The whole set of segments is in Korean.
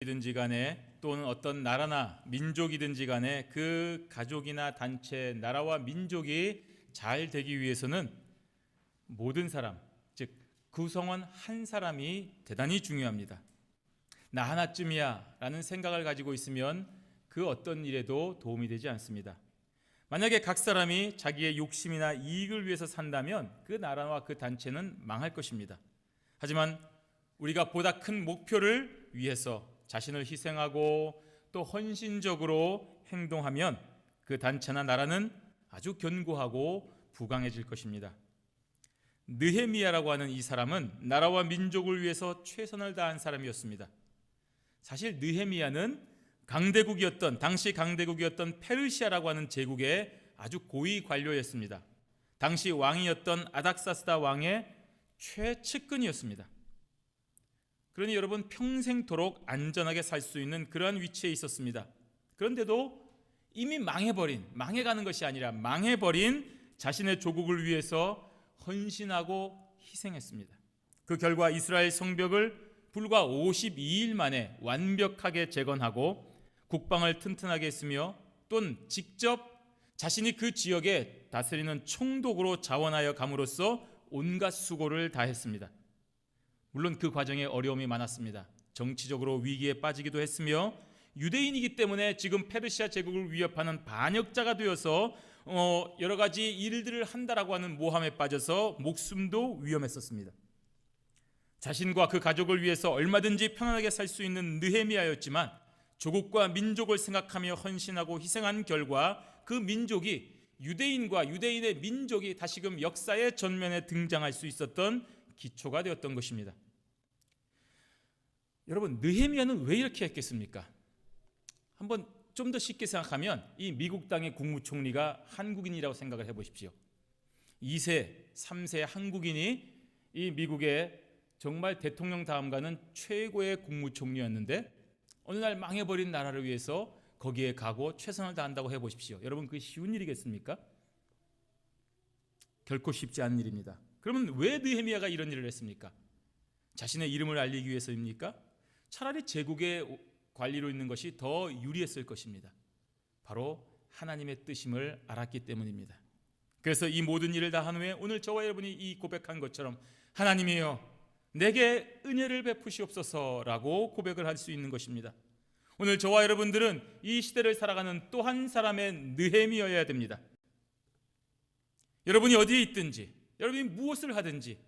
이든지 간에 또는 어떤 나라나 민족이든지 간에 그 가족이나 단체, 나라와 민족이 잘 되기 위해서는 모든 사람, 즉 구성원 한 사람이 대단히 중요합니다. 나 하나쯤이야 라는 생각을 가지고 있으면 그 어떤 일에도 도움이 되지 않습니다. 만약에 각 사람이 자기의 욕심이나 이익을 위해서 산다면 그 나라와 그 단체는 망할 것입니다. 하지만 우리가 보다 큰 목표를 위해서 자신을 희생하고 또 헌신적으로 행동하면 그 단체나 나라는 아주 견고하고 부강해질 것입니다. 느헤미야라고 하는 이 사람은 나라와 민족을 위해서 최선을 다한 사람이었습니다. 사실 느헤미야는 당시 강대국이었던 페르시아라고 하는 제국의 아주 고위 관료였습니다. 당시 왕이었던 아닥사스다 왕의 최측근이었습니다. 그러니 여러분, 평생토록 안전하게 살 수 있는 그러한 위치에 있었습니다. 그런데도 이미 망해가는 것이 아니라 망해버린 자신의 조국을 위해서 헌신하고 희생했습니다. 그 결과 이스라엘 성벽을 불과 52일 만에 완벽하게 재건하고 국방을 튼튼하게 했으며 또는 직접 자신이 그 지역에 다스리는 총독으로 자원하여 감으로써 온갖 수고를 다했습니다. 물론 그 과정에 어려움이 많았습니다. 정치적으로 위기에 빠지기도 했으며 유대인이기 때문에 지금 페르시아 제국을 위협하는 반역자가 되어서 여러 가지 일들을 한다라고 하는 모함에 빠져서 목숨도 위험했었습니다. 자신과 그 가족을 위해서 얼마든지 편안하게 살 수 있는 느헤미야였지만 조국과 민족을 생각하며 헌신하고 희생한 결과 그 민족이 유대인과 유대인의 민족이 다시금 역사의 전면에 등장할 수 있었던 기초가 되었던 것입니다. 여러분, 느헤미야는 왜 이렇게 했겠습니까? 한번 좀 더 쉽게 생각하면 이 미국 땅의 국무총리가 한국인이라고 생각을 해보십시오. 2세, 3세 한국인이 이 미국의 정말 대통령 다음 가는 최고의 국무총리였는데 어느 날 망해버린 나라를 위해서 거기에 가고 최선을 다한다고 해보십시오. 여러분, 그게 쉬운 일이겠습니까? 결코 쉽지 않은 일입니다. 그러면 왜 느헤미야가 이런 일을 했습니까? 자신의 이름을 알리기 위해서입니까? 차라리 제국의 관리로 있는 것이 더 유리했을 것입니다. 바로 하나님의 뜻임을 알았기 때문입니다. 그래서 이 모든 일을 다 한 후에 오늘 저와 여러분이 이 고백한 것처럼 하나님이여 내게 은혜를 베푸시옵소서라고 고백을 할 수 있는 것입니다. 오늘 저와 여러분들은 이 시대를 살아가는 또 한 사람의 느헤미야여야 됩니다. 여러분이 어디에 있든지, 여러분이 무엇을 하든지,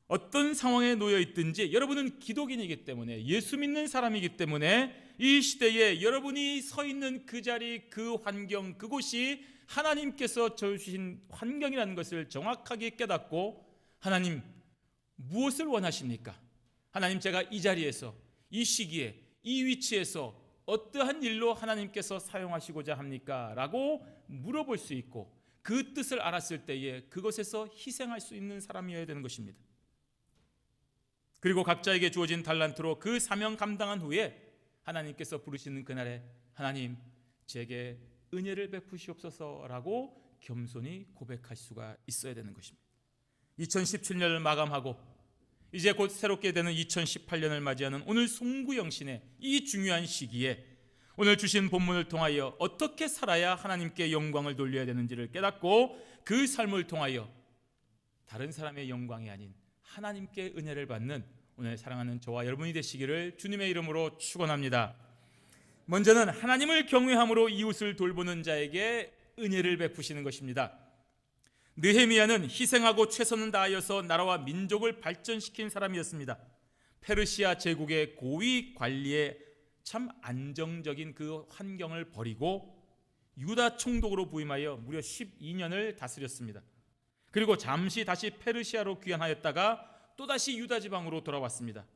어떤 상황에 놓여 있든지 여러분은 기독인이기 때문에, 예수 믿는 사람이기 때문에 이 시대에 여러분이 서 있는 그 자리, 그 환경, 그곳이 하나님께서 주신 환경이라는 것을 정확하게 깨닫고 하나님 무엇을 원하십니까? 하나님, 제가 이 자리에서, 이 시기에, 이 위치에서 어떠한 일로 하나님께서 사용하시고자 합니까? 라고 물어볼 수 있고 그 뜻을 알았을 때에 그것에서 희생할 수 있는 사람이어야 되는 것입니다. 그리고 각자에게 주어진 달란트로 그 사명 감당한 후에 하나님께서 부르시는 그날에 하나님 제게 은혜를 베푸시옵소서라고 겸손히 고백할 수가 있어야 되는 것입니다. 2017년을 마감하고 이제 곧 새롭게 되는 2018년을 맞이하는 오늘 송구영신의 이 중요한 시기에 오늘 주신 본문을 통하여 어떻게 살아야 하나님께 영광을 돌려야 되는지를 깨닫고 그 삶을 통하여 다른 사람의 영광이 아닌 하나님께 은혜를 받는 오늘 사랑하는 저와 여러분이 되시기를 주님의 이름으로 축원합니다. 먼저는 하나님을 경외함으로 이웃을 돌보는 자에게 은혜를 베푸시는 것입니다. 느헤미야는 희생하고 최선을 다하여서 나라와 민족을 발전시킨 사람이었습니다. 페르시아 제국의 고위 관리에 참 안정적인 그 환경을 버리고 유다 총독으로 부임하여 무려 12년을 다스렸습니다. 그리고 잠시 다시 페르시아로 귀환하였다가 또다시 유다 지방으로 돌아왔습니다.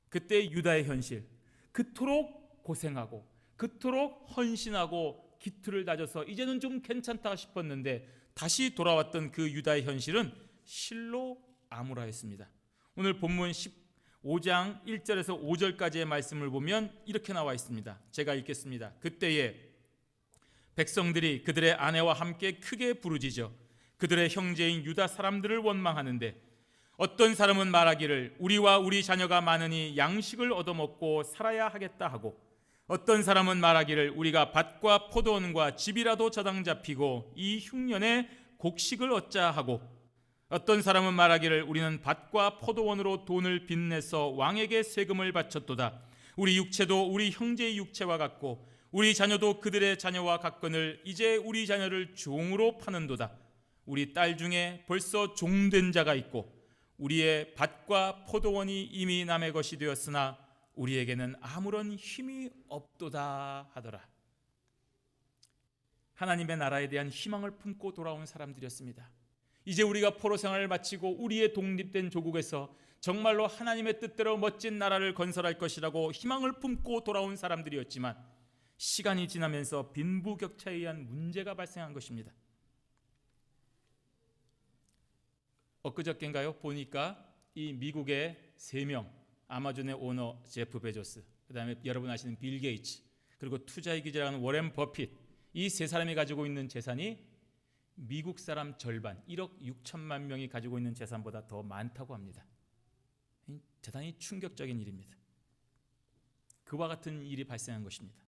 그때 유다의 현실, 그토록 고생하고 그토록 헌신하고 기틀을 다져서 이제는 좀 괜찮다 싶었는데 다시 돌아왔던 그 유다의 현실은 실로 아무라였습니다. 오늘 본문 15장 1절에서 5절까지의 말씀을 보면 이렇게 나와 있습니다. 제가 읽겠습니다. 그때에 백성들이 그들의 아내와 함께 크게 부르짖어 그들의 형제인 유다 사람들을 원망하는데 어떤 사람은 말하기를 우리와 우리 자녀가 많으니 양식을 얻어먹고 살아야 하겠다 하고, 어떤 사람은 말하기를 우리가 밭과 포도원과 집이라도 저당 잡히고 이 흉년에 곡식을 얻자 하고, 어떤 사람은 말하기를 우리는 밭과 포도원으로 돈을 빚내서 왕에게 세금을 바쳤도다. 우리 육체도 우리 형제의 육체와 같고 우리 자녀도 그들의 자녀와 같거늘 이제 우리 자녀를 종으로 파는도다. 우리 딸 중에 벌써 종된 자가 있고 우리의 밭과 포도원이 이미 남의 것이 되었으나 우리에게는 아무런 힘이 없도다 하더라. 하나님의 나라에 대한 희망을 품고 돌아온 사람들이었습니다. 이제 우리가 포로 생활을 마치고 우리의 독립된 조국에서 정말로 하나님의 뜻대로 멋진 나라를 건설할 것이라고 희망을 품고 돌아온 사람들이었지만, 시간이 지나면서 빈부격차에 의한 문제가 발생한 것입니다. 엊그저께인가요? 보니까 이 미국의 3명, 아마존의 오너 제프 베조스, 그 다음에 여러분 아시는 빌 게이츠, 그리고 투자의 기자라는 워렌 버핏, 이 3사람이 가지고 있는 재산이 미국 사람 절반, 1억 6천만 명이 가지고 있는 재산보다 더 많다고 합니다. 대단히 충격적인 일입니다. 그와 같은 일이 발생한 것입니다.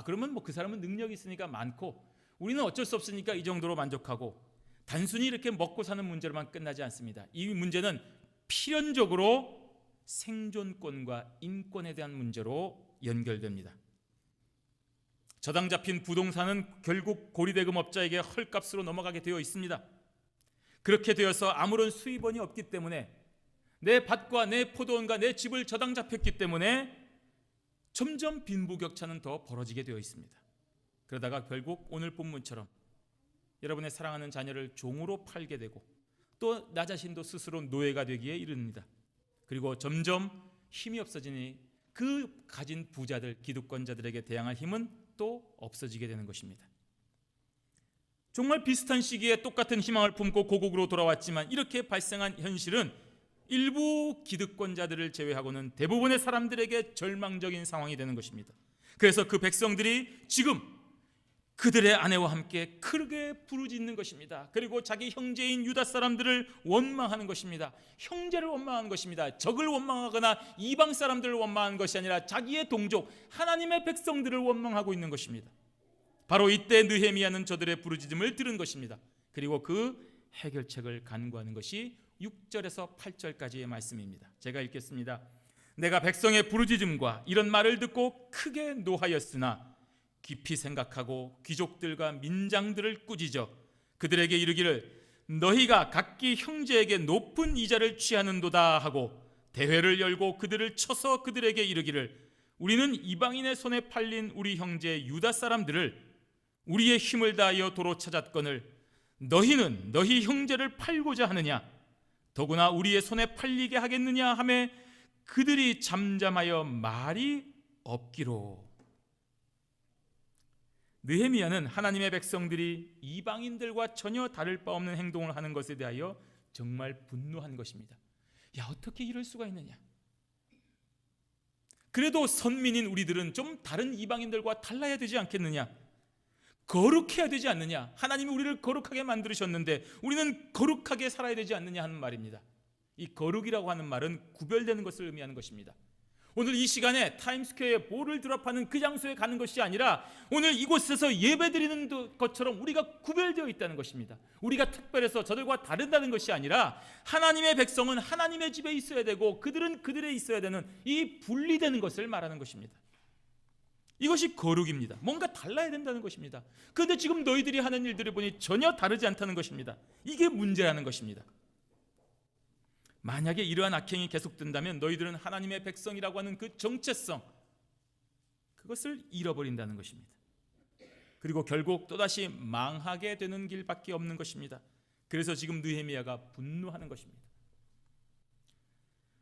그러면 그 사람은 능력이 있으니까 많고 우리는 어쩔 수 없으니까 이 정도로 만족하고, 단순히 이렇게 먹고 사는 문제로만 끝나지 않습니다. 이 문제는 필연적으로 생존권과 인권에 대한 문제로 연결됩니다. 저당 잡힌 부동산은 결국 고리대금업자에게 헐값으로 넘어가게 되어 있습니다. 그렇게 되어서 아무런 수입원이 없기 때문에, 내 밭과 내 포도원과 내 집을 저당 잡혔기 때문에 점점 빈부격차는 더 벌어지게 되어 있습니다. 그러다가 결국 오늘 본문처럼 여러분의 사랑하는 자녀를 종으로 팔게 되고 또 나 자신도 스스로 노예가 되기에 이릅니다. 그리고 점점 힘이 없어지니 그 가진 부자들, 기득권자들에게 대항할 힘은 또 없어지게 되는 것입니다. 정말 비슷한 시기에 똑같은 희망을 품고 고국으로 돌아왔지만 이렇게 발생한 현실은 일부 기득권자들을 제외하고는 대부분의 사람들에게 절망적인 상황이 되는 것입니다. 그래서 그 백성들이 지금 그들의 아내와 함께 크게 부르짖는 것입니다. 그리고 자기 형제인 유다 사람들을 원망하는 것입니다. 형제를 원망하는 것입니다. 적을 원망하거나 이방 사람들을 원망하는 것이 아니라 자기의 동족 하나님의 백성들을 원망하고 있는 것입니다. 바로 이때 느헤미야는 저들의 부르짖음을 들은 것입니다. 그리고 그 해결책을 간구하는 것이 6절에서 8절까지의 말씀입니다. 제가 읽겠습니다. 내가 백성의 부르짖음과 이런 말을 듣고 크게 노하였으나 깊이 생각하고 귀족들과 민장들을 꾸짖어 그들에게 이르기를 너희가 각기 형제에게 높은 이자를 취하는도다 하고 대회를 열고 그들을 쳐서 그들에게 이르기를 우리는 이방인의 손에 팔린 우리 형제 유다 사람들을 우리의 힘을 다하여 도로 찾았거늘 너희는 너희 형제를 팔고자 하느냐 더구나 우리의 손에 팔리게 하겠느냐 하매 그들이 잠잠하여 말이 없기로. 느헤미야는 하나님의 백성들이 이방인들과 전혀 다를 바 없는 행동을 하는 것에 대하여 정말 분노한 것입니다. 어떻게 이럴 수가 있느냐? 그래도 선민인 우리들은 좀 다른 이방인들과 달라야 되지 않겠느냐? 거룩해야 되지 않느냐? 하나님이 우리를 거룩하게 만드셨는데 우리는 거룩하게 살아야 되지 않느냐 하는 말입니다. 이 거룩이라고 하는 말은 구별되는 것을 의미하는 것입니다. 오늘 이 시간에 타임스퀘어에 볼을 드랍하는 그 장소에 가는 것이 아니라 오늘 이곳에서 예배드리는 것처럼 우리가 구별되어 있다는 것입니다. 우리가 특별해서 저들과 다르다는 것이 아니라 하나님의 백성은 하나님의 집에 있어야 되고 그들은 그들에 있어야 되는 이 분리되는 것을 말하는 것입니다. 이것이 거룩입니다. 뭔가 달라야 된다는 것입니다. 그런데 지금 너희들이 하는 일들을 보니 전혀 다르지 않다는 것입니다. 이게 문제라는 것입니다. 만약에 이러한 악행이 계속된다면 너희들은 하나님의 백성이라고 하는 그 정체성, 그것을 잃어버린다는 것입니다. 그리고 결국 또다시 망하게 되는 길밖에 없는 것입니다. 그래서 지금 느헤미야가 분노하는 것입니다.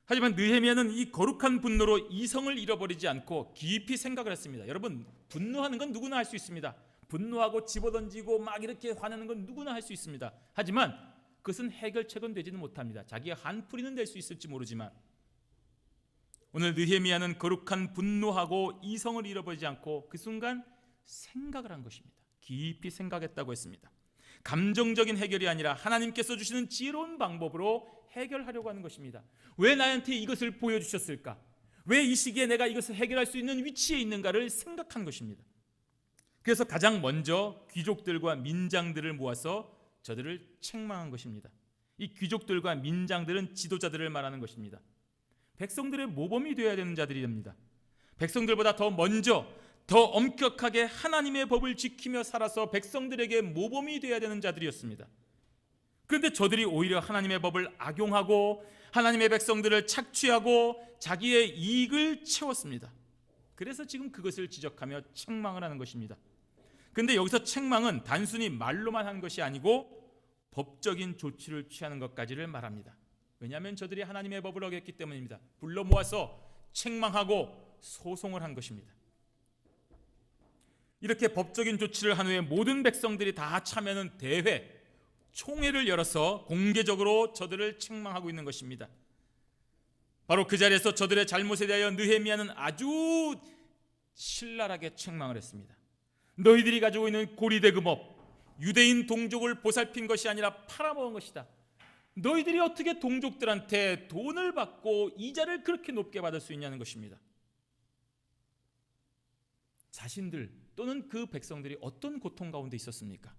하지만 느헤미야는 이 거룩한 분노로 이성을 잃어버리지 않고 깊이 생각을 했습니다. 여러분, 분노하는 건 누구나 할 수 있습니다. 분노하고 집어던지고 막 이렇게 화내는 건 누구나 할 수 있습니다. 하지만 그것은 해결책은 되지는 못합니다. 자기의 한풀이는 될 수 있을지 모르지만 오늘 느헤미야는 거룩한 분노하고 이성을 잃어버리지 않고 그 순간 생각을 한 것입니다. 깊이 생각했다고 했습니다. 감정적인 해결이 아니라 하나님께서 주시는 지혜로운 방법으로 해결하려고 하는 것입니다. 왜 나한테 이것을 보여주셨을까? 왜 이 시기에 내가 이것을 해결할 수 있는 위치에 있는가를 생각한 것입니다. 그래서 가장 먼저 귀족들과 민장들을 모아서 저들을 책망한 것입니다. 이 귀족들과 민장들은 지도자들을 말하는 것입니다. 백성들의 모범이 되어야 되는 자들입니다. 백성들보다 더 먼저 더 엄격하게 하나님의 법을 지키며 살아서 백성들에게 모범이 되어야 되는 자들이었습니다. 그런데 저들이 오히려 하나님의 법을 악용하고 하나님의 백성들을 착취하고 자기의 이익을 채웠습니다. 그래서 지금 그것을 지적하며 책망을 하는 것입니다. 그런데 여기서 책망은 단순히 말로만 하는 것이 아니고 법적인 조치를 취하는 것까지를 말합니다. 왜냐하면 저들이 하나님의 법을 어겼기 때문입니다. 불러 모아서 책망하고 소송을 한 것입니다. 이렇게 법적인 조치를 한 후에 모든 백성들이 다 참여하는 대회, 총회를 열어서 공개적으로 저들을 책망하고 있는 것입니다. 바로 그 자리에서 저들의 잘못에 대하여 느헤미야는 아주 신랄하게 책망을 했습니다. 너희들이 가지고 있는 고리대금업, 유대인 동족을 보살핀 것이 아니라 팔아먹은 것이다. 너희들이 어떻게 동족들한테 돈을 받고 이자를 그렇게 높게 받을 수 있냐는 것입니다. 자신들 또는 그 백성들이 어떤 고통 가운데 있었습니까?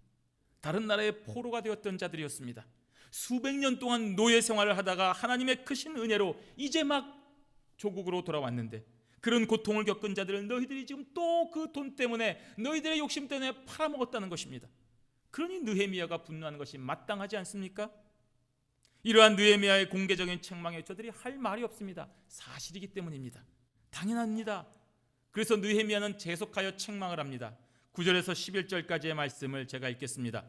다른 나라의 포로가 되었던 자들이었습니다. 수백 년 동안 노예 생활을 하다가 하나님의 크신 은혜로 이제 막 조국으로 돌아왔는데 그런 고통을 겪은 자들은 너희들이 지금 또 그 돈 때문에 너희들의 욕심 때문에 팔아먹었다는 것입니다. 그러니 느헤미야가 분노하는 것이 마땅하지 않습니까? 이러한 느헤미야의 공개적인 책망에 저들이 할 말이 없습니다. 사실이기 때문입니다. 당연합니다. 그래서 느헤미야는 계속하여 책망을 합니다. 9절에서 11절까지의 말씀을 제가 읽겠습니다.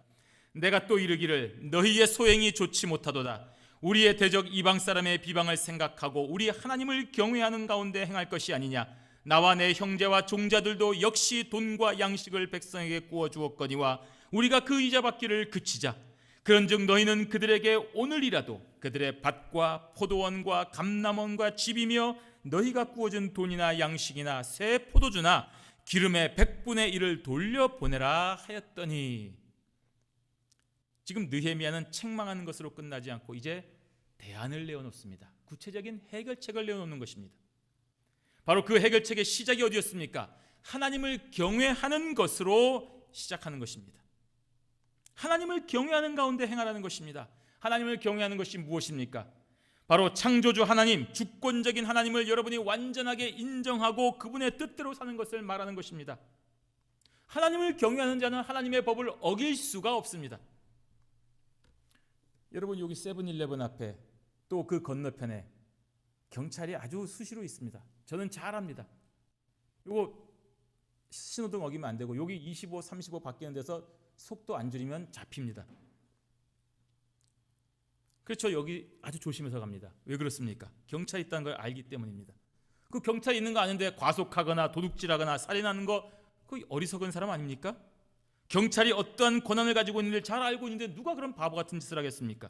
내가 또 이르기를 너희의 소행이 좋지 못하도다. 우리의 대적 이방 사람의 비방을 생각하고 우리 하나님을 경외하는 가운데 행할 것이 아니냐. 나와 내 형제와 종자들도 역시 돈과 양식을 백성에게 구워 주었거니와 우리가 그 이자 받기를 그치자. 그런즉 너희는 그들에게 오늘이라도 그들의 밭과 포도원과 감람원과 집이며 너희가 구워준 돈이나 양식이나 새 포도주나 기름의 100분의 1을 돌려보내라 하였더니, 지금 느헤미야는 책망하는 것으로 끝나지 않고 이제 대안을 내어놓습니다. 구체적인 해결책을 내어놓는 것입니다. 바로 그 해결책의 시작이 어디였습니까? 하나님을 경외하는 것으로 시작하는 것입니다. 하나님을 경외하는 가운데 행하라는 것입니다. 하나님을 경외하는 것이 무엇입니까? 바로 창조주 하나님, 주권적인 하나님을 여러분이 완전하게 인정하고 그분의 뜻대로 사는 것을 말하는 것입니다. 하나님을 경외하는 자는 하나님의 법을 어길 수가 없습니다. 여러분, 여기 세븐일레븐 앞에 또 그 건너편에 경찰이 아주 수시로 있습니다. 저는 잘 압니다. 이거 신호등 어기면 안 되고 여기 25, 35 바뀌는 데서 속도 안 줄이면 잡힙니다. 그렇죠. 여기 아주 조심해서 갑니다. 왜 그렇습니까? 경찰이 있다는 걸 알기 때문입니다. 그 경찰이 있는 거 아는데 과속하거나 도둑질하거나 살인하는 거, 그 어리석은 사람 아닙니까? 경찰이 어떠한 권한을 가지고 있는지 잘 알고 있는데 누가 그런 바보 같은 짓을 하겠습니까?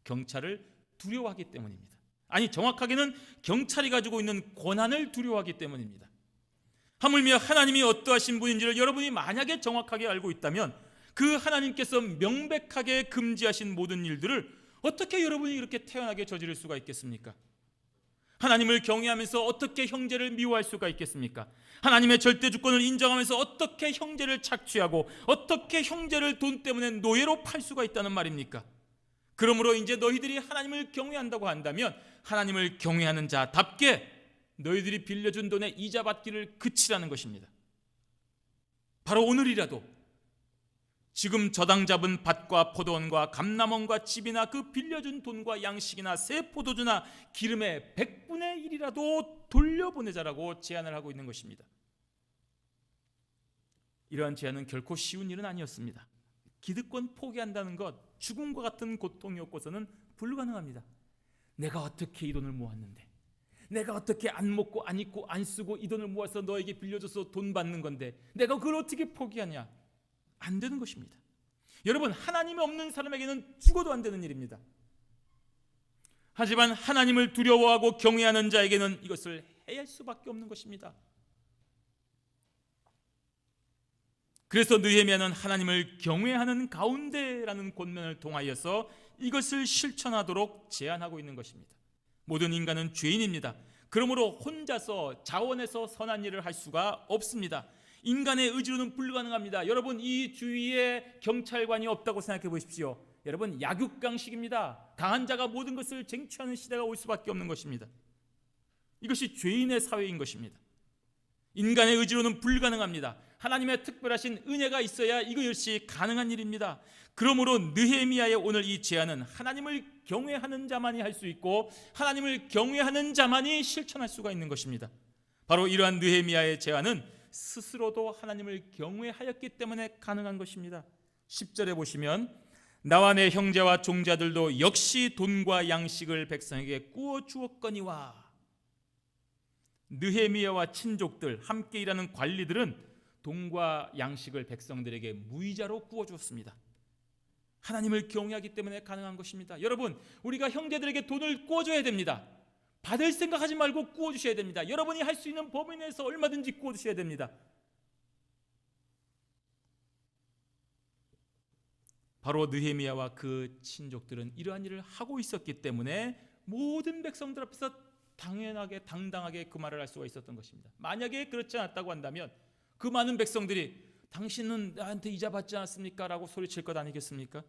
경찰을 두려워하기 때문입니다. 아니, 정확하게는 경찰이 가지고 있는 권한을 두려워하기 때문입니다. 하물며 하나님이 어떠하신 분인지를 여러분이 만약에 정확하게 알고 있다면 그 하나님께서 명백하게 금지하신 모든 일들을 어떻게 여러분이 이렇게 태연하게 저지를 수가 있겠습니까? 하나님을 경외하면서 어떻게 형제를 미워할 수가 있겠습니까? 하나님의 절대 주권을 인정하면서 어떻게 형제를 착취하고 어떻게 형제를 돈 때문에 노예로 팔 수가 있다는 말입니까? 그러므로 이제 너희들이 하나님을 경외한다고 한다면 하나님을 경외하는 자답게 너희들이 빌려준 돈의 이자 받기를 그치라는 것입니다. 바로 오늘이라도 지금 저당 잡은 밭과 포도원과 감람원과 집이나 그 빌려준 돈과 양식이나 새 포도주나 기름의 100분의 1이라도 돌려보내자라고 제안을 하고 있는 것입니다. 이러한 제안은 결코 쉬운 일은 아니었습니다. 기득권 포기한다는 것, 죽음과 같은 고통이 없고서는 불가능합니다. 내가 어떻게 이 돈을 모았는데, 내가 어떻게 안 먹고 안 입고 안 쓰고 이 돈을 모아서 너에게 빌려줘서 돈 받는 건데 내가 그걸 어떻게 포기하냐? 안 되는 것입니다. 여러분, 하나님이 없는 사람에게는 죽어도 안 되는 일입니다. 하지만 하나님을 두려워하고 경외하는 자에게는 이것을 해야 할 수밖에 없는 것입니다. 그래서 느헤미야는 하나님을 경외하는 가운데라는 권면을 통하여서 이것을 실천하도록 제안하고 있는 것입니다. 모든 인간은 죄인입니다. 그러므로 혼자서 자원해서 선한 일을 할 수가 없습니다. 인간의 의지로는 불가능합니다. 여러분, 이 주위에 경찰관이 없다고 생각해 보십시오. 여러분, 약육강식입니다. 강한 자가 모든 것을 쟁취하는 시대가 올 수밖에 없는 것입니다. 이것이 죄인의 사회인 것입니다. 인간의 의지로는 불가능합니다. 하나님의 특별하신 은혜가 있어야 이것이 가능한 일입니다. 그러므로 느헤미야의 오늘 이 제안은 하나님을 경외하는 자만이 할 수 있고 하나님을 경외하는 자만이 실천할 수가 있는 것입니다. 바로 이러한 느헤미야의 제안은 스스로도 하나님을 경외하였기 때문에 가능한 것입니다. 10절에 보시면 나와 내 형제와 종자들도 역시 돈과 양식을 백성에게 구워 주었거니와. 느헤미야와 친족들, 함께 일하는 관리들은 돈과 양식을 백성들에게 무이자로 구워 주었습니다. 하나님을 경외하기 때문에 가능한 것입니다. 여러분, 우리가 형제들에게 돈을 구워줘야 됩니다. 받을 생각하지 말고 구워주셔야 됩니다. 여러분이 할 수 있는 범위 내에서 얼마든지 구워주셔야 됩니다. 바로 느헤미야와 그 친족들은 이러한 일을 하고 있었기 때문에 모든 백성들 앞에서 당연하게 당당하게 그 말을 할 수가 있었던 것입니다. 만약에 그렇지 않았다고 한다면 그 많은 백성들이 당신은 나한테 이자 받지 않았습니까? 라고 소리칠 것 아니겠습니까?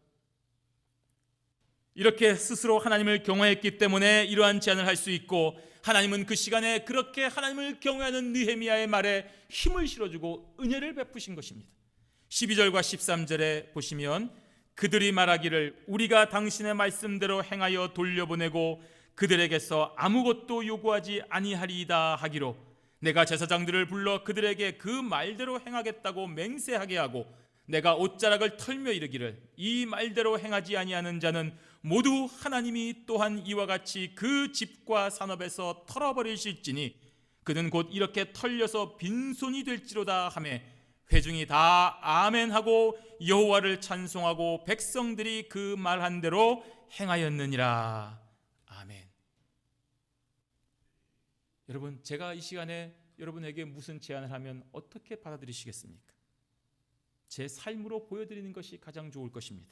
이렇게 스스로 하나님을 경외했기 때문에 이러한 제안을 할 수 있고, 하나님은 그 시간에 그렇게 하나님을 경외하는 느헤미야의 말에 힘을 실어주고 은혜를 베푸신 것입니다. 12절과 13절에 보시면 그들이 말하기를 우리가 당신의 말씀대로 행하여 돌려보내고 그들에게서 아무것도 요구하지 아니하리이다 하기로 내가 제사장들을 불러 그들에게 그 말대로 행하겠다고 맹세하게 하고 내가 옷자락을 털며 이르기를 이 말대로 행하지 아니하는 자는 모두 하나님이 또한 이와 같이 그 집과 산업에서 털어버리실지니 그는 곧 이렇게 털려서 빈손이 될지로다 하매 회중이 다 아멘하고 여호와를 찬송하고 백성들이 그 말한 대로 행하였느니라. 아멘. 여러분, 제가 이 시간에 여러분에게 무슨 제안을 하면 어떻게 받아들이시겠습니까? 제 삶으로 보여드리는 것이 가장 좋을 것입니다.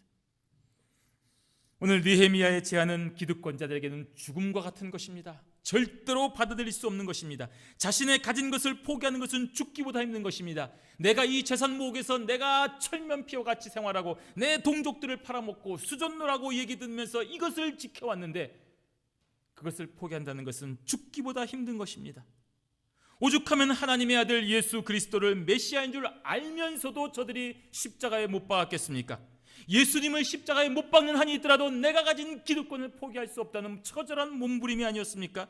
오늘 느헤미야의 제안은 기득권자들에게는 죽음과 같은 것입니다. 절대로 받아들일 수 없는 것입니다. 자신의 가진 것을 포기하는 것은 죽기보다 힘든 것입니다. 내가 이 재산 모으기에서 내가 철면피와 같이 생활하고 내 동족들을 팔아먹고 수존노라고 얘기 듣면서 이것을 지켜왔는데 그것을 포기한다는 것은 죽기보다 힘든 것입니다. 오죽하면 하나님의 아들 예수 그리스도를 메시아인 줄 알면서도 저들이 십자가에 못 박았겠습니까? 예수님을 십자가에 못 박는 한이 있더라도 내가 가진 기득권을 포기할 수 없다는 처절한 몸부림이 아니었습니까?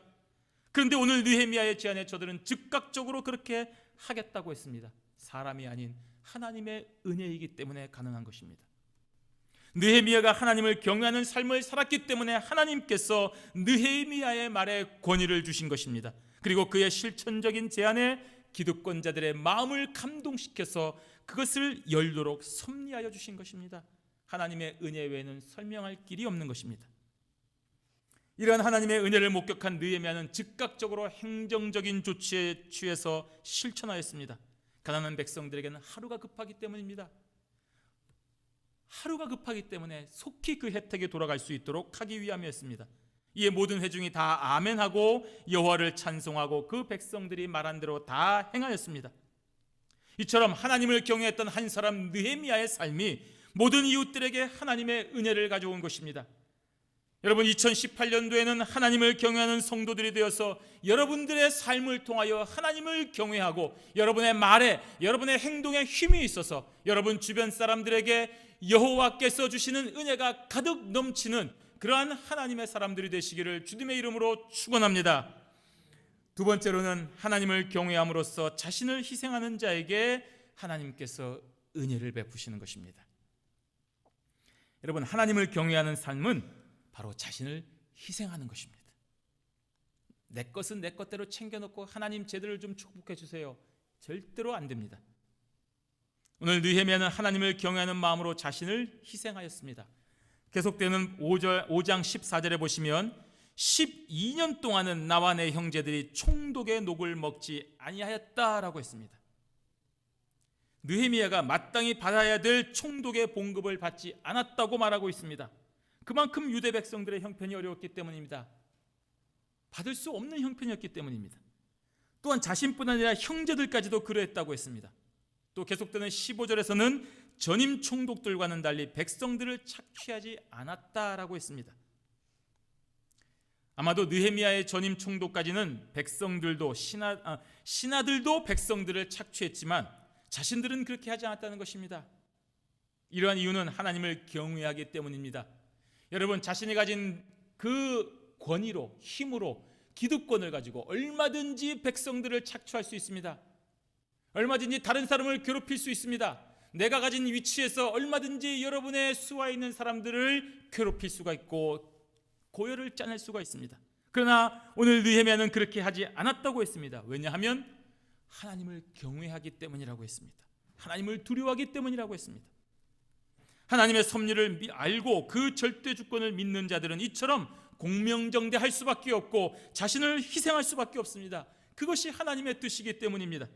그런데 오늘 느헤미야의 제안에 저들은 즉각적으로 그렇게 하겠다고 했습니다. 사람이 아닌 하나님의 은혜이기 때문에 가능한 것입니다. 느헤미야가 하나님을 경외하는 삶을 살았기 때문에 하나님께서 느헤미야의 말에 권위를 주신 것입니다. 그리고 그의 실천적인 제안에 기득권자들의 마음을 감동시켜서 그것을 열도록 섭리하여 주신 것입니다. 하나님의 은혜 외에는 설명할 길이 없는 것입니다. 이러한 하나님의 은혜를 목격한 느헤미야는 즉각적으로 행정적인 조치에 취해서 실천하였습니다. 가난한 백성들에게는 하루가 급하기 때문입니다. 하루가 급하기 때문에 속히 그 혜택에 돌아갈 수 있도록 하기 위함이었습니다. 이에 모든 회중이 다 아멘하고 여호와를 찬송하고 그 백성들이 말한 대로 다 행하였습니다. 이처럼 하나님을 경외했던 한 사람 느헤미야의 삶이 모든 이웃들에게 하나님의 은혜를 가져온 것입니다. 여러분, 2018년도에는 하나님을 경외하는 성도들이 되어서 여러분들의 삶을 통하여 하나님을 경외하고 여러분의 말에, 여러분의 행동에 힘이 있어서 여러분 주변 사람들에게 여호와께서 주시는 은혜가 가득 넘치는 그러한 하나님의 사람들이 되시기를 주님의 이름으로 축원합니다. 두 번째로는 하나님을 경외함으로써 자신을 희생하는 자에게 하나님께서 은혜를 베푸시는 것입니다. 여러분, 하나님을 경외하는 삶은 바로 자신을 희생하는 것입니다. 내 것은 내 것대로 챙겨놓고 하나님 제들을 좀 축복해 주세요. 절대로 안 됩니다. 오늘 느헤미야는 하나님을 경외하는 마음으로 자신을 희생하였습니다. 계속되는 5장 14절에 보시면 12년 동안은 나와 내 형제들이 총독의 녹을 먹지 아니하였다라고 했습니다. 느헤미야가 마땅히 받아야 될 총독의 봉급을 받지 않았다고 말하고 있습니다. 그만큼 유대 백성들의 형편이 어려웠기 때문입니다. 받을 수 없는 형편이었기 때문입니다. 또한 자신뿐 아니라 형제들까지도 그러했다고 했습니다. 또 계속되는 15절에서는 전임 총독들과는 달리 백성들을 착취하지 않았다라고 했습니다. 아마도 느헤미야의 전임 총독까지는 백성들도 신하들도 백성들을 착취했지만 자신들은 그렇게 하지 않았다는 것입니다. 이러한 이유는 하나님을 경외하기 때문입니다. 여러분, 자신이 가진 그 권위로, 힘으로, 기득권을 가지고 얼마든지 백성들을 착취할 수 있습니다. 얼마든지 다른 사람을 괴롭힐 수 있습니다. 내가 가진 위치에서 얼마든지 여러분의 수하에 있는 사람들을 괴롭힐 수가 있고 고열을 짜낼 수가 있습니다. 그러나 오늘 느헤미야는 그렇게 하지 않았다고 했습니다. 왜냐하면 하나님을 경외하기 때문이라고 했습니다. 하나님을 두려워하기 때문이라고 했습니다. 하나님의 섭리를 알고 그 절대 주권을 믿는 자들은 이처럼 공명정대할 수밖에 없고 자신을 희생할 수밖에 없습니다. 그것이 하나님의 뜻이기 때문입니다.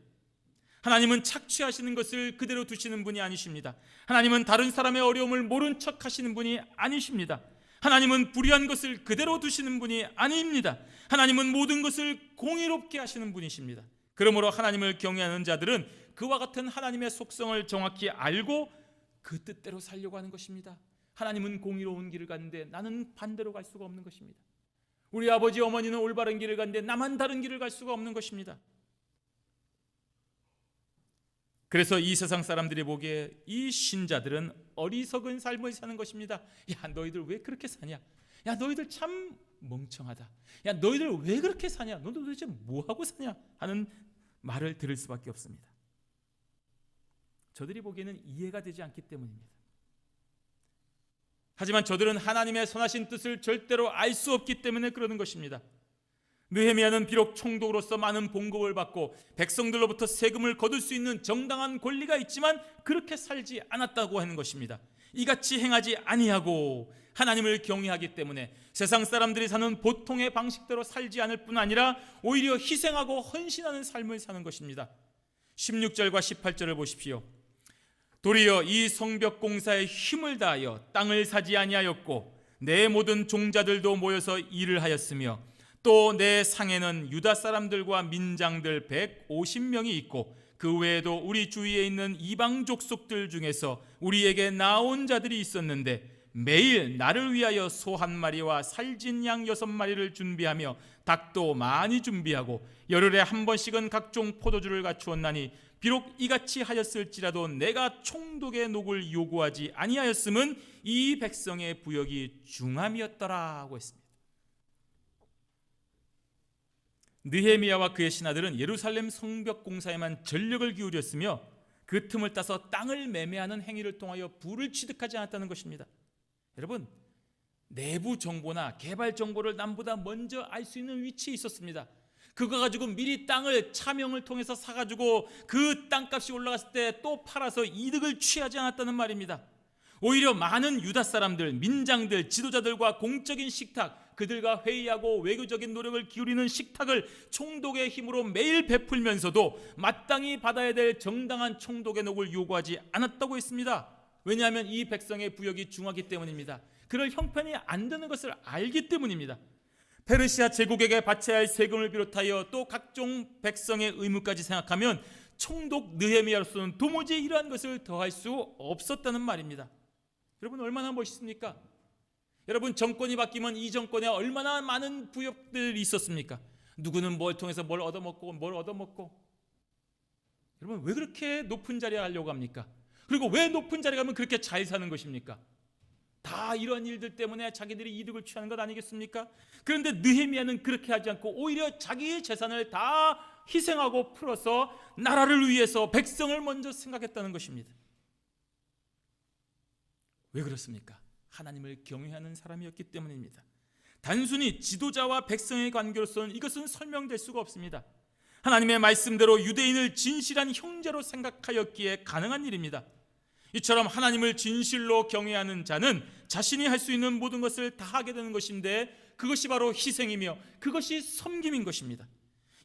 하나님은 착취하시는 것을 그대로 두시는 분이 아니십니다. 하나님은 다른 사람의 어려움을 모른 척 하시는 분이 아니십니다. 하나님은 불의한 것을 그대로 두시는 분이 아닙니다. 하나님은 모든 것을 공의롭게 하시는 분이십니다. 그러므로 하나님을 경외하는 자들은 그와 같은 하나님의 속성을 정확히 알고 그 뜻대로 살려고 하는 것입니다. 하나님은 공의로운 길을 가는데 나는 반대로 갈 수가 없는 것입니다. 우리 아버지 어머니는 올바른 길을 가는데 나만 다른 길을 갈 수가 없는 것입니다. 그래서 이 세상 사람들이 보기에 이 신자들은 어리석은 삶을 사는 것입니다. 야, 너희들 왜 그렇게 사냐? 야, 너희들 참 멍청하다. 야, 너희들 왜 그렇게 사냐? 너희들 도대체 뭐하고 사냐? 하는 말을 들을 수밖에 없습니다. 저들이 보기에는 이해가 되지 않기 때문입니다. 하지만 저들은 하나님의 선하신 뜻을 절대로 알 수 없기 때문에 그러는 것입니다. 느헤미야는 비록 총독으로서 많은 봉급을 받고 백성들로부터 세금을 거둘 수 있는 정당한 권리가 있지만 그렇게 살지 않았다고 하는 것입니다. 이같이 행하지 아니하고 하나님을 경외하기 때문에 세상 사람들이 사는 보통의 방식대로 살지 않을 뿐 아니라 오히려 희생하고 헌신하는 삶을 사는 것입니다. 16절과 18절을 보십시오. 도리어 이 성벽 공사에 힘을 다하여 땅을 사지 아니하였고 내 모든 종자들도 모여서 일을 하였으며 또 내 상에는 유다 사람들과 민장들 150명이 있고 그 외에도 우리 주위에 있는 이방 족속들 중에서 우리에게 나온 자들이 있었는데 매일 나를 위하여 소 한 마리와 살진 양 6마리를 준비하며 닭도 많이 준비하고 열흘에 한 번씩은 각종 포도주를 갖추었나니 비록 이같이 하였을지라도 내가 총독의 녹을 요구하지 아니하였음은 이 백성의 부역이 중함이었더라고 했습니다. 느헤미야와 그의 신하들은 예루살렘 성벽 공사에만 전력을 기울였으며 그 틈을 따서 땅을 매매하는 행위를 통하여 부를 취득하지 않았다는 것입니다. 여러분, 내부 정보나 개발 정보를 남보다 먼저 알 수 있는 위치에 있었습니다. 그거 가지고 미리 땅을 차명을 통해서 사가지고 그 땅값이 올라갔을 때 또 팔아서 이득을 취하지 않았다는 말입니다. 오히려 많은 유다 사람들, 민장들, 지도자들과 공적인 식탁, 그들과 회의하고 외교적인 노력을 기울이는 식탁을 총독의 힘으로 매일 베풀면서도 마땅히 받아야 될 정당한 총독의 녹을 요구하지 않았다고 했습니다. 왜냐하면 이 백성의 부역이 중하기 때문입니다. 그럴 형편이 안 되는 것을 알기 때문입니다. 페르시아 제국에게 바쳐야 할 세금을 비롯하여 또 각종 백성의 의무까지 생각하면 총독 느헤미야로서는 도무지 이러한 것을 더할 수 없었다는 말입니다. 여러분, 얼마나 멋있습니까? 여러분, 정권이 바뀌면 이 정권에 얼마나 많은 부역들이 있었습니까? 누구는 뭘 통해서 뭘 얻어먹고 뭘 얻어먹고. 여러분, 왜 그렇게 높은 자리에 가려고 합니까? 그리고 왜 높은 자리에 가면 그렇게 잘 사는 것입니까? 다 이런 일들 때문에 자기들이 이득을 취하는 것 아니겠습니까? 그런데 느헤미야는 그렇게 하지 않고 오히려 자기의 재산을 다 희생하고 풀어서 나라를 위해서 백성을 먼저 생각했다는 것입니다. 왜 그렇습니까? 하나님을 경외하는 사람이었기 때문입니다. 단순히 지도자와 백성의 관계로서는 이것은 설명될 수가 없습니다. 하나님의 말씀대로 유대인을 진실한 형제로 생각하였기에 가능한 일입니다. 이처럼 하나님을 진실로 경외하는 자는 자신이 할 수 있는 모든 것을 다 하게 되는 것인데 그것이 바로 희생이며 그것이 섬김인 것입니다.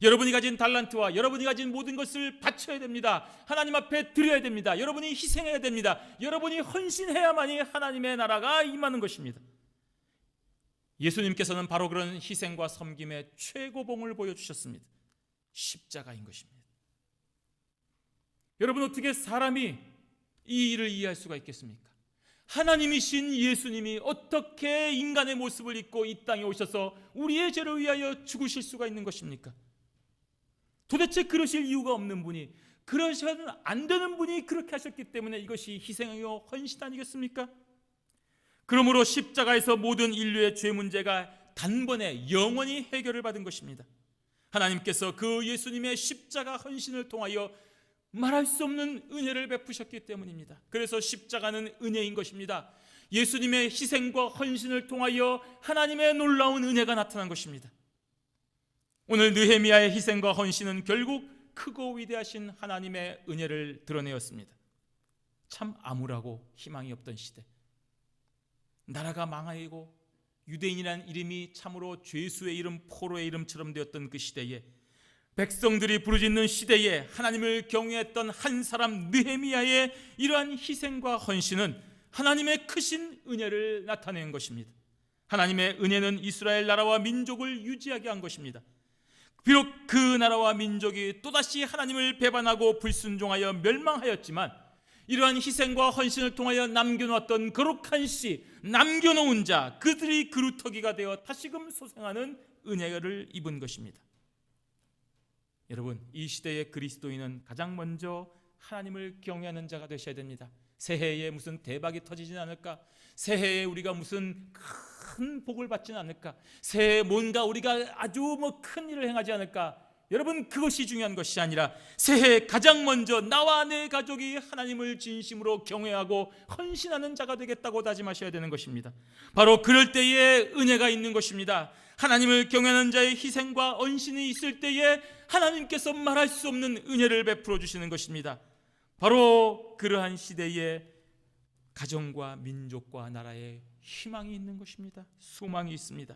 여러분이 가진 달란트와 여러분이 가진 모든 것을 바쳐야 됩니다. 하나님 앞에 드려야 됩니다. 여러분이 희생해야 됩니다. 여러분이 헌신해야만이 하나님의 나라가 임하는 것입니다. 예수님께서는 바로 그런 희생과 섬김의 최고봉을 보여주셨습니다. 십자가인 것입니다. 여러분, 어떻게 사람이 이 일을 이해할 수가 있겠습니까? 하나님이신 예수님이 어떻게 인간의 모습을 입고 이 땅에 오셔서 우리의 죄를 위하여 죽으실 수가 있는 것입니까? 도대체 그러실 이유가 없는 분이, 그러셔는 안 되는 분이 그렇게 하셨기 때문에 이것이 희생이요 헌신 아니겠습니까? 그러므로 십자가에서 모든 인류의 죄 문제가 단번에 영원히 해결을 받은 것입니다. 하나님께서 그 예수님의 십자가 헌신을 통하여 말할 수 없는 은혜를 베푸셨기 때문입니다. 그래서 십자가는 은혜인 것입니다. 예수님의 희생과 헌신을 통하여 하나님의 놀라운 은혜가 나타난 것입니다. 오늘 느헤미야의 희생과 헌신은 결국 크고 위대하신 하나님의 은혜를 드러내었습니다. 참 암울하고 희망이 없던 시대, 나라가 망하이고 유대인이라는 이름이 참으로 죄수의 이름, 포로의 이름처럼 되었던 그 시대에, 백성들이 부르짖는 시대에 하나님을 경외했던 한 사람 느헤미야의 이러한 희생과 헌신은 하나님의 크신 은혜를 나타낸 것입니다. 하나님의 은혜는 이스라엘 나라와 민족을 유지하게 한 것입니다. 비록 그 나라와 민족이 또다시 하나님을 배반하고 불순종하여 멸망하였지만, 이러한 희생과 헌신을 통하여 남겨놓았던 거룩한 씨, 남겨놓은 자, 그들이 그루터기가 되어 다시금 소생하는 은혜를 입은 것입니다. 여러분, 이 시대의 그리스도인은 가장 먼저 하나님을 경외하는 자가 되셔야 됩니다. 새해에 무슨 대박이 터지진 않을까? 새해에 우리가 무슨 큰 복을 받지는 않을까? 새해에 뭔가 우리가 아주 큰 일을 행하지 않을까? 여러분, 그것이 중요한 것이 아니라 새해에 가장 먼저 나와 내 가족이 하나님을 진심으로 경외하고 헌신하는 자가 되겠다고 다짐하셔야 되는 것입니다. 바로 그럴 때에 은혜가 있는 것입니다. 하나님을 경외하는 자의 희생과 헌신이 있을 때에 하나님께서 말할 수 없는 은혜를 베풀어 주시는 것입니다. 바로 그러한 시대에 가정과 민족과 나라에 희망이 있는 것입니다. 소망이 있습니다.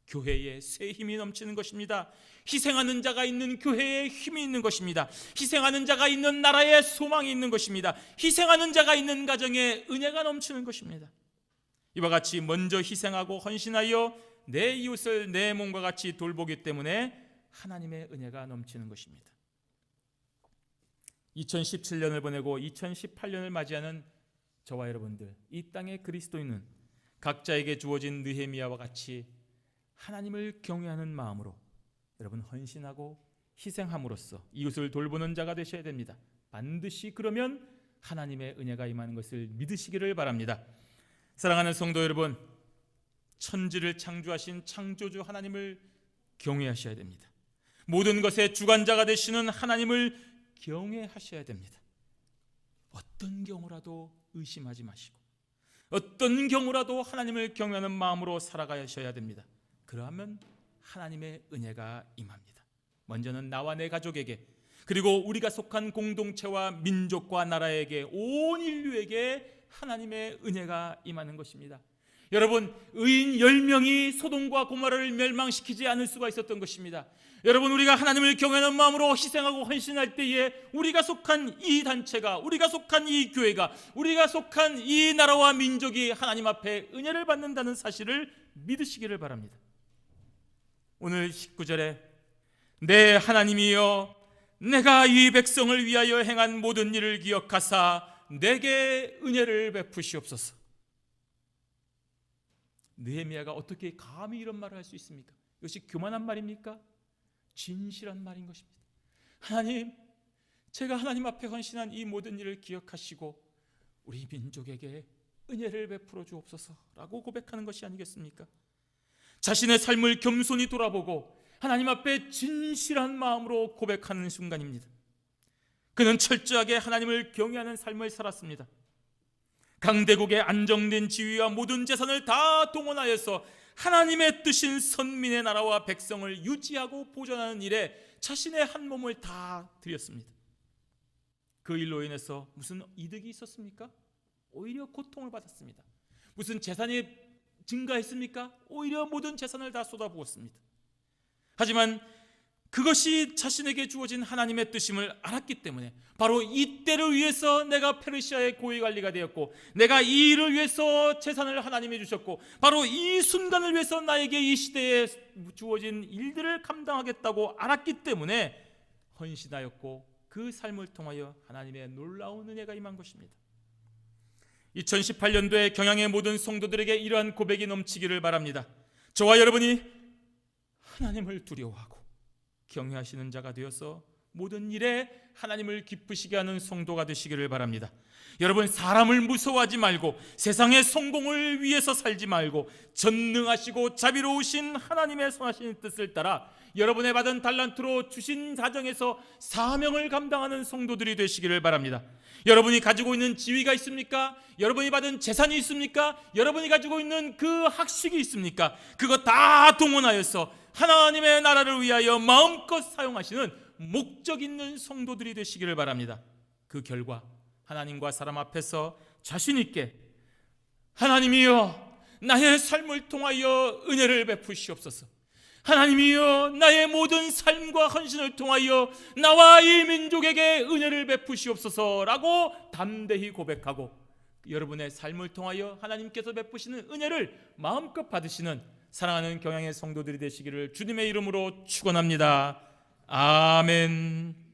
교회에 새 힘이 넘치는 것입니다. 희생하는 자가 있는 교회에 힘이 있는 것입니다. 희생하는 자가 있는 나라에 소망이 있는 것입니다. 희생하는 자가 있는 가정에 은혜가 넘치는 것입니다. 이와 같이 먼저 희생하고 헌신하여 내 이웃을 내 몸과 같이 돌보기 때문에 하나님의 은혜가 넘치는 것입니다. 2017년을 보내고 2018년을 맞이하는 저와 여러분들, 이 땅의 그리스도인은 각자에게 주어진 느헤미야와 같이 하나님을 경외하는 마음으로 여러분 헌신하고 희생함으로써 이웃을 돌보는 자가 되셔야 됩니다. 반드시 그러면 하나님의 은혜가 임하는 것을 믿으시기를 바랍니다. 사랑하는 성도 여러분, 천지를 창조하신 창조주 하나님을 경외하셔야 됩니다. 모든 것의 주관자가 되시는 하나님을 경외하셔야 됩니다. 어떤 경우라도 의심하지 마시고 어떤 경우라도 하나님을 경외하는 마음으로 살아가셔야 됩니다. 그러면 하나님의 은혜가 임합니다. 먼저는 나와 내 가족에게, 그리고 우리가 속한 공동체와 민족과 나라에게, 온 인류에게 하나님의 은혜가 임하는 것입니다. 여러분, 의인 10명이 소돔과 고모라를 멸망시키지 않을 수가 있었던 것입니다. 여러분, 우리가 하나님을 경외하는 마음으로 희생하고 헌신할 때에 우리가 속한 이 단체가, 우리가 속한 이 교회가, 우리가 속한 이 나라와 민족이 하나님 앞에 은혜를 받는다는 사실을 믿으시기를 바랍니다. 오늘 19절에 내 하나님이여, 내가 이 백성을 위하여 행한 모든 일을 기억하사 내게 은혜를 베푸시옵소서. 느헤미야가 어떻게 감히 이런 말을 할 수 있습니까? 이것이 교만한 말입니까? 진실한 말인 것입니다. 하나님, 제가 하나님 앞에 헌신한 이 모든 일을 기억하시고 우리 민족에게 은혜를 베풀어 주옵소서라고 고백하는 것이 아니겠습니까? 자신의 삶을 겸손히 돌아보고 하나님 앞에 진실한 마음으로 고백하는 순간입니다. 그는 철저하게 하나님을 경외하는 삶을 살았습니다. 강대국의 안정된 지위와 모든 재산을 다 동원하여서 하나님의 뜻인 선민의 나라와 백성을 유지하고 보존하는 일에 자신의 한 몸을 다 드렸습니다. 그 일로 인해서 무슨 이득이 있었습니까? 오히려 고통을 받았습니다. 무슨 재산이 증가했습니까? 오히려 모든 재산을 다 쏟아부었습니다. 하지만 그것이 자신에게 주어진 하나님의 뜻임을 알았기 때문에 바로 이 때를 위해서 내가 페르시아의 고위관리가 되었고, 내가 이 일을 위해서 재산을 하나님이 주셨고, 바로 이 순간을 위해서 나에게 이 시대에 주어진 일들을 감당하겠다고 알았기 때문에 헌신하였고, 그 삶을 통하여 하나님의 놀라운 은혜가 임한 것입니다. 2018년도에 경양의 모든 성도들에게 이러한 고백이 넘치기를 바랍니다. 저와 여러분이 하나님을 두려워하고 경외하시는 자가 되어서 모든 일에 하나님을 기쁘시게 하는 성도가 되시기를 바랍니다. 여러분, 사람을 무서워하지 말고 세상의 성공을 위해서 살지 말고 전능하시고 자비로우신 하나님의 선하신 뜻을 따라 여러분의 받은 달란트로 주신 사정에서 사명을 감당하는 성도들이 되시기를 바랍니다. 여러분이 가지고 있는 지위가 있습니까? 여러분이 받은 재산이 있습니까? 여러분이 가지고 있는 그 학식이 있습니까? 그거 다 동원하여서 하나님의 나라를 위하여 마음껏 사용하시는 목적 있는 성도들이 되시기를 바랍니다. 그 결과 하나님과 사람 앞에서 자신 있게 하나님이여 나의 삶을 통하여 은혜를 베푸시옵소서, 하나님이여 나의 모든 삶과 헌신을 통하여 나와 이 민족에게 은혜를 베푸시옵소서라고 담대히 고백하고 여러분의 삶을 통하여 하나님께서 베푸시는 은혜를 마음껏 받으시는 사랑하는 경양의 성도들이 되시기를 주님의 이름으로 축원합니다. 아멘.